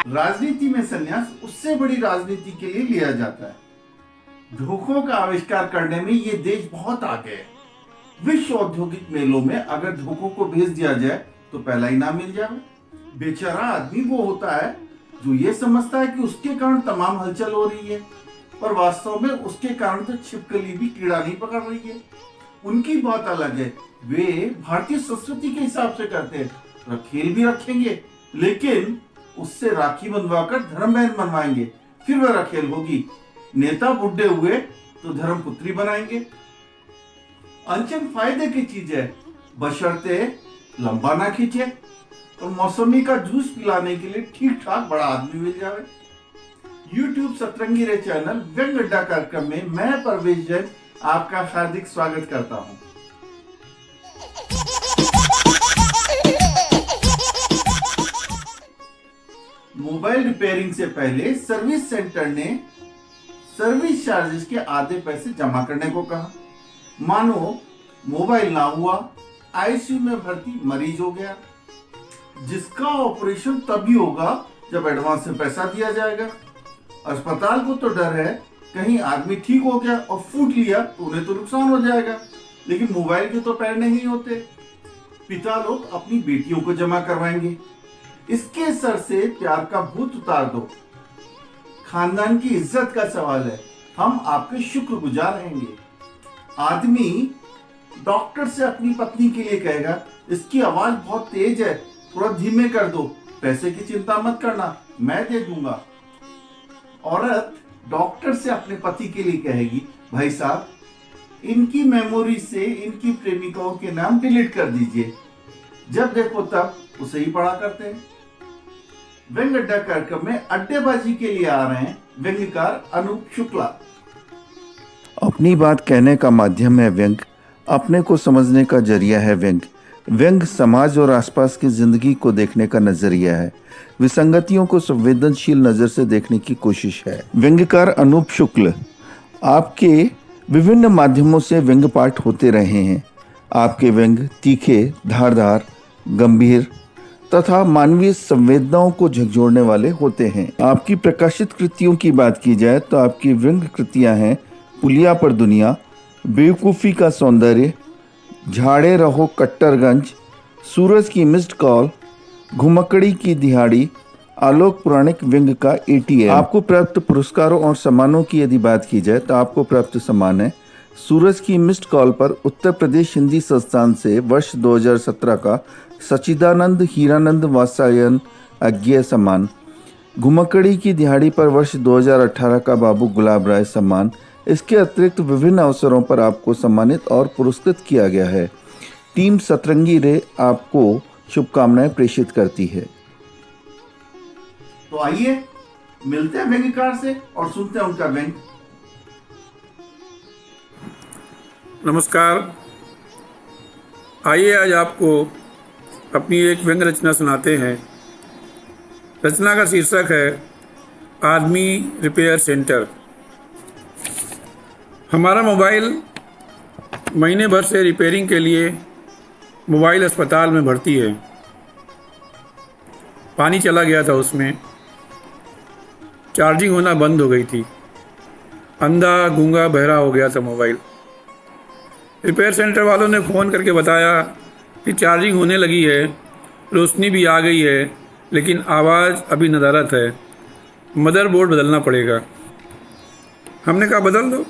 राजनीति में संन्यास उससे बड़ी राजनीति के लिए लिया जाता है। धोखों का आविष्कार करने में ये देश बहुत आगे है। विश्व औद्योगिक मेलों में अगर धोखों को भेज दिया जाए तो पहला इनाम मिल जाए। बेचारा आदमी वो होता है जो ये समझता है कि उसके कारण तमाम हलचल हो रही है, पर वास्तव में उसके कारण तो छिपकली भी कीड़ा नहीं पकड़ रही है। उनकी बात अलग है, वे भारतीय संस्कृति के हिसाब से करते हैं। रखेल भी रखेंगे, लेकिन उससे राखी बंधवाकर धर्म बहन बनवाएंगे, फिर वह रखेल होगी। नेता बुढ़े हुए तो धर्म पुत्री बनाएंगे। अनशन फायदे की चीज है, बशर्ते लंबा ना खींचे और मौसमी का जूस पिलाने के लिए ठीक ठाक बड़ा आदमी मिल जाए। YouTube सतरंगी रे चैनल व्यंग अड्डा कार्यक्रम में मैं परवेश जैन आपका हार्दिक स्वागत करता हूं। मोबाइल रिपेयरिंग से पहले सर्विस सेंटर ने सर्विस चार्जेस के आधे पैसे जमा करने को कहा। मानो मोबाइल ना हुआ, आईसीयू में भर्ती मरीज हो गया, जिसका ऑपरेशन तभी होगा जब एडवांस से पैसा दिया जाएगा। अस्पताल को तो डर है कहीं आदमी ठीक हो गया और फूट लिया तो उन्हें तो नुकसान हो जाएगा, लेकिन मोबाइल के तो पैर नहीं होते। पिता लोग अपनी बेटियों को जमा करवाएंगे। इसके सर से प्यार का भूत उतार दो। खानदान की इज्जत का सवाल है, हम आपके शुक्रगुजार रहेंगे। आदमी डॉक्टर से अपनी पत्नी के लिए कहेगा, इसकी आवाज बहुत तेज है, थोड़ा धीमे कर दो, पैसे की चिंता मत करना, मैं दे दूंगा। औरत डॉक्टर से अपने पति के लिए कहेगी, भाई साहब इनकी मेमोरी से इनकी प्रेमिकाओं के नाम डिलीट कर दीजिए। जब देखो तब उसे ही पढ़ा करते हैं। व्यंग अड्डा कार्यक्रम में अड्डेबाजी के लिए आ रहे हैं व्यंग्यकार अनूप शुक्ला। अपनी बात कहने का माध्यम है व्यंग, अपने को समझने का जरिया है व्यंग। व्यंग समाज और आसपास की जिंदगी को देखने का नजरिया है, विसंगतियों को संवेदनशील नजर से देखने की कोशिश है। व्यंग्यकार अनूप शुक्ल, आपके विभिन्न माध्यमों से व्यंग्य पाठ होते रहे हैं। आपके व्यंग्य तीखे, धारदार, गंभीर तथा मानवीय संवेदनाओं को झकझोरने वाले होते हैं। आपकी प्रकाशित कृतियों की बात की जाए तो आपकी व्यंग्य कृतियां हैं पुलिया पर दुनिया, बेवकूफ़ी का सौंदर्य, झाड़े रहो कट्टरगंज, सूरज की मिस्ड कॉल, घुमकड़ी की दिहाड़ी, आलोक पुराणिक व्यंग्य का ATM। आपको प्राप्त पुरस्कारों और सम्मानों की यदि बात की जाए तो आपको प्राप्त सम्मान है सूरज की मिस्ड कॉल पर उत्तर प्रदेश हिंदी संस्थान से वर्ष 2017 का सच्चिदानंद हीरानंद वात्स्यायन अज्ञेय सम्मान, घुमकड़ी की दिहाड़ी पर वर्ष 2018 का बाबू गुलाब राय सम्मान। इसके अतिरिक्त विभिन्न अवसरों पर आपको सम्मानित और पुरस्कृत किया गया है। टीम सतरंगी रे आपको शुभकामनाएं प्रेषित करती है। तो आइए मिलते हैं व्यंग्यकार से और सुनते हैं उनका व्यंग। नमस्कार, आइए आज आपको अपनी एक व्यंग्य रचना सुनाते हैं। रचना का शीर्षक है आदमी रिपेयर सेंटर। हमारा मोबाइल महीने भर से रिपेयरिंग के लिए मोबाइल अस्पताल में भर्ती है। पानी चला गया था उसमें, चार्जिंग होना बंद हो गई थी, अंधा गूंगा बहरा हो गया था मोबाइल। रिपेयर सेंटर वालों ने फ़ोन करके बताया कि चार्जिंग होने लगी है, रोशनी भी आ गई है, लेकिन आवाज़ अभी नदारत है, मदरबोर्ड बदलना पड़ेगा। हमने कहा बदल दो।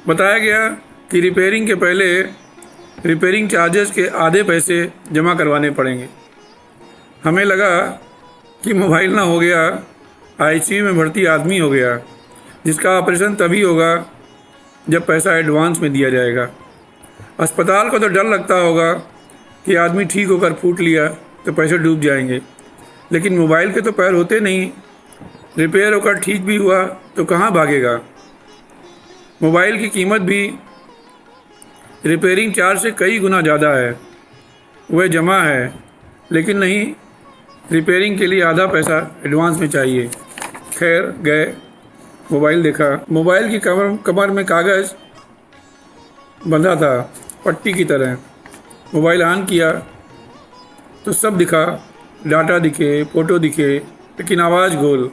बताया गया कि रिपेयरिंग के पहले रिपेयरिंग चार्जेस के आधे पैसे जमा करवाने पड़ेंगे। हमें लगा कि मोबाइल ना हो गया, आईसीयू में भर्ती आदमी हो गया, जिसका ऑपरेशन तभी होगा जब पैसा एडवांस में दिया जाएगा। अस्पताल को तो डर लगता होगा कि आदमी ठीक होकर फूट लिया तो पैसे डूब जाएंगे, लेकिन मोबाइल के तो पैर होते नहीं। रिपेयर होकर ठीक भी हुआ तो कहाँ भागेगा। मोबाइल की कीमत भी रिपेयरिंग चार्ज से कई गुना ज़्यादा है। वह जमा है, लेकिन नहीं, रिपेयरिंग के लिए आधा पैसा एडवांस में चाहिए। खैर गए, मोबाइल देखा, मोबाइल की कमर में कागज़ बंधा था पट्टी की तरह। मोबाइल ऑन किया तो सब दिखा, डाटा दिखे, फ़ोटो दिखे, लेकिन आवाज़ गोल।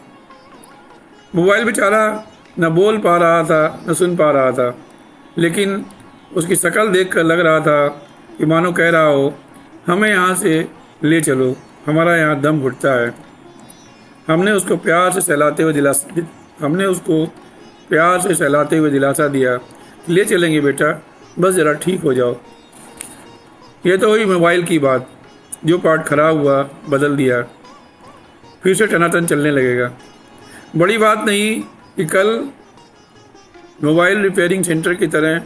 मोबाइल बेचारा न बोल पा रहा था न सुन पा रहा था, लेकिन उसकी शक्ल देखकर लग रहा था कि मानो कह रहा हो, हमें यहाँ से ले चलो, हमारा यहाँ दम घुटता है। हमने उसको प्यार से सहलाते हुए दिलासा दिया, ले चलेंगे बेटा, बस ज़रा ठीक हो जाओ। ये तो हुई मोबाइल की बात। जो पार्ट ख़राब हुआ बदल दिया, फिर से टनाटन चलने लगेगा। बड़ी बात नहीं कि कल मोबाइल रिपेयरिंग सेंटर की तरह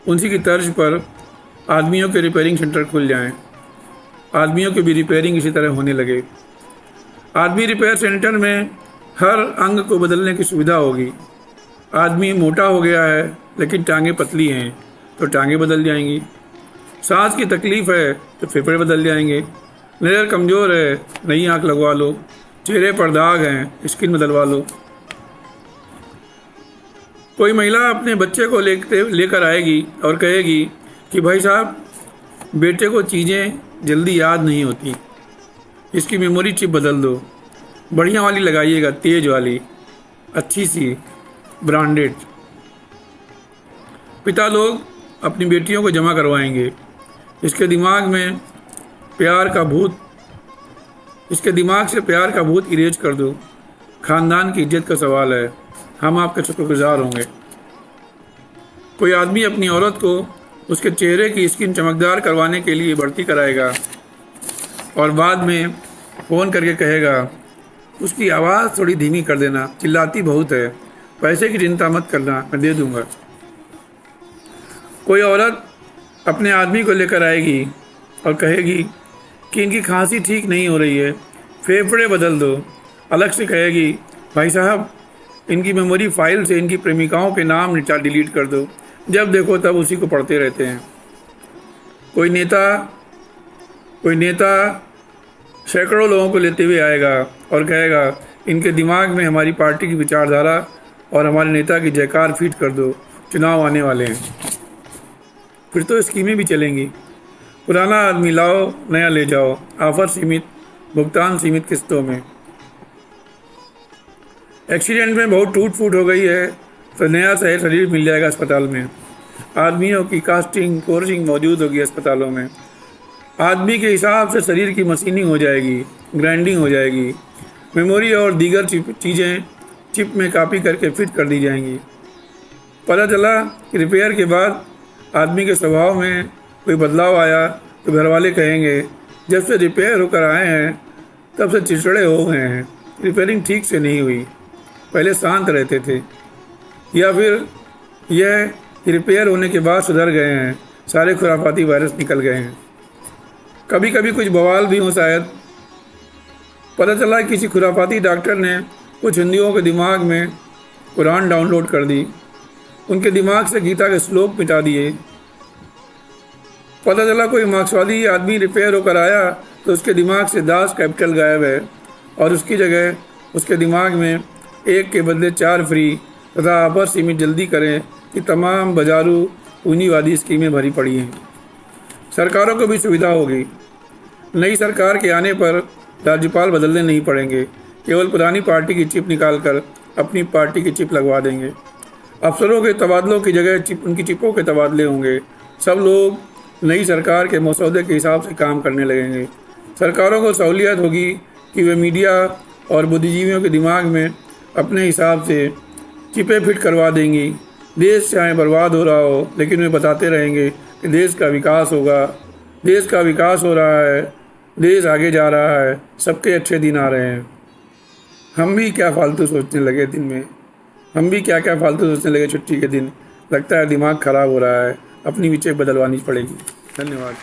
उसी की तर्ज पर आदमियों के रिपेयरिंग सेंटर खुल जाएं। आदमियों की भी रिपेयरिंग इसी तरह होने लगे। आदमी रिपेयर सेंटर में हर अंग को बदलने की सुविधा होगी। आदमी मोटा हो गया है लेकिन टांगें पतली हैं तो टांगें बदल जाएंगी। सांस की तकलीफ़ है तो फेफड़े बदल जाएंगे। नज़र कमज़ोर है, नई आँख लगवा लो। चेहरे पर दाग हैं, स्किन बदलवा लो। कोई महिला अपने बच्चे को लेकर आएगी और कहेगी कि भाई साहब, बेटे को चीज़ें जल्दी याद नहीं होती, इसकी मेमोरी चिप बदल दो, बढ़िया वाली लगाइएगा, तेज़ वाली, अच्छी सी, ब्रांडेड। पिता लोग अपनी बेटियों को जमा करवाएंगे। इसके दिमाग से प्यार का भूत इरेज कर दो। ख़ानदान की इज्जत का सवाल है, हम आपके शुक्रगुजार होंगे। कोई आदमी अपनी औरत को उसके चेहरे की स्किन चमकदार करवाने के लिए भर्ती कराएगा और बाद में फ़ोन करके कहेगा, उसकी आवाज़ थोड़ी धीमी कर देना, चिल्लाती बहुत है, पैसे की चिंता मत करना, मैं दे दूँगा। कोई औरत अपने आदमी को लेकर आएगी और कहेगी कि इनकी खांसी ठीक नहीं हो रही है, फेफड़े बदल दो। अलग से कहेगी, भाई साहब, इनकी मेमोरी फाइल से इनकी प्रेमिकाओं के नाम डिलीट कर दो, जब देखो तब उसी को पढ़ते रहते हैं। कोई नेता सैकड़ों लोगों को लेते हुए आएगा और कहेगा, इनके दिमाग में हमारी पार्टी की विचारधारा और हमारे नेता की जयकार फीड कर दो, चुनाव आने वाले हैं। फिर तो स्कीमें भी चलेंगी, पुराना आदमी लाओ, नया ले जाओ, ऑफर सीमित, भुगतान सीमित किस्तों में। एक्सीडेंट में बहुत टूट फूट हो गई है तो नया शरीर मिल जाएगा अस्पताल में। आदमियों की कास्टिंग कोर्सिंग मौजूद होगी अस्पतालों में। आदमी के हिसाब से शरीर की मशीनिंग हो जाएगी, ग्राइंडिंग हो जाएगी। मेमोरी और दीगर चीज़ें चिप में कॉपी करके फिट कर दी जाएंगी। पता चला कि रिपेयर के बाद आदमी के स्वभाव में कोई बदलाव आया तो घर वाले कहेंगे, जब से रिपेयर होकर आए हैं तब से चिड़चिड़े हो गए हैं, रिपेयरिंग ठीक से नहीं हुई, पहले शांत रहते थे। या फिर यह कि रिपेयर होने के बाद सुधर गए हैं, सारे खुराफाती वायरस निकल गए हैं। कभी कभी कुछ बवाल भी हो शायद। पता चला किसी खुराफाती डॉक्टर ने कुछ हिंदुओं के दिमाग में कुरान डाउनलोड कर दी, उनके दिमाग से गीता के श्लोक मिटा दिए। पता चला कोई मार्क्सवादी आदमी रिपेयर होकर आया तो उसके दिमाग से दास कैपिटल गायब है और उसकी जगह उसके दिमाग में 1 के बदले 4 फ्री तथा ऑफर सीमित जल्दी करें कि तमाम बाजारू पूंजीवादी स्कीमें भरी पड़ी हैं। सरकारों को भी सुविधा होगी। नई सरकार के आने पर राज्यपाल बदलने नहीं पड़ेंगे, केवल पुरानी पार्टी की चिप निकालकर अपनी पार्टी की चिप लगवा देंगे। अफसरों के तबादलों की जगह उनकी चिपों के तबादले होंगे। सब लोग नई सरकार के मसौदे के हिसाब से काम करने लगेंगे। सरकारों को सहूलियत होगी कि वे मीडिया और बुद्धिजीवियों के दिमाग में अपने हिसाब से चिपें फिट करवा देंगी। देश चाहे बर्बाद हो रहा हो, लेकिन वे बताते रहेंगे कि देश का विकास होगा, देश का विकास हो रहा है, देश आगे जा रहा है, सबके अच्छे दिन आ रहे हैं। हम भी क्या फालतू सोचने लगे दिन में, हम भी क्या क्या फालतू सोचने लगे छुट्टी के दिन। लगता है दिमाग ख़राब हो रहा है, अपनी भी चिप बदलवानी पड़ेगी। धन्यवाद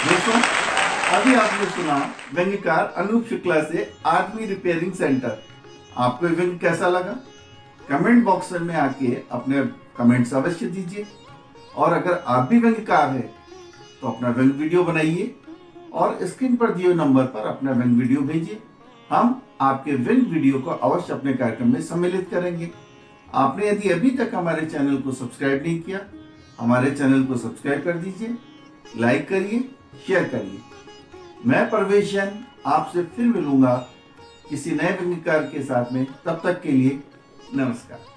दोस्तों, अभी आपने सुना व्यंग्यकार अनूप शुक्ला से आदमी रिपेयरिंग सेंटर। आपको ये व्यंग्य कैसा लगा? कमेंट बॉक्स में आके अपने कमेंट्स अवश्य दीजिए। और अगर आप भी व्यंग्यकार है तो अपना व्यंग्य वीडियो बनाइए और स्क्रीन पर दिए नंबर पर अपना व्यंग्य वीडियो भेजिए। हम आपके व्यंग्य वीडियो को अवश्य अपने कार्यक्रम में सम्मिलित करेंगे। आपने यदि अभी तक हमारे चैनल को सब्सक्राइब नहीं किया, हमारे चैनल को सब्सक्राइब कर दीजिए, लाइक करिए, शेयर करिए। मैं परवेश जैन आपसे फिर मिलूंगा किसी नए व्यंग्यकार के साथ में। तब तक के लिए नमस्कार।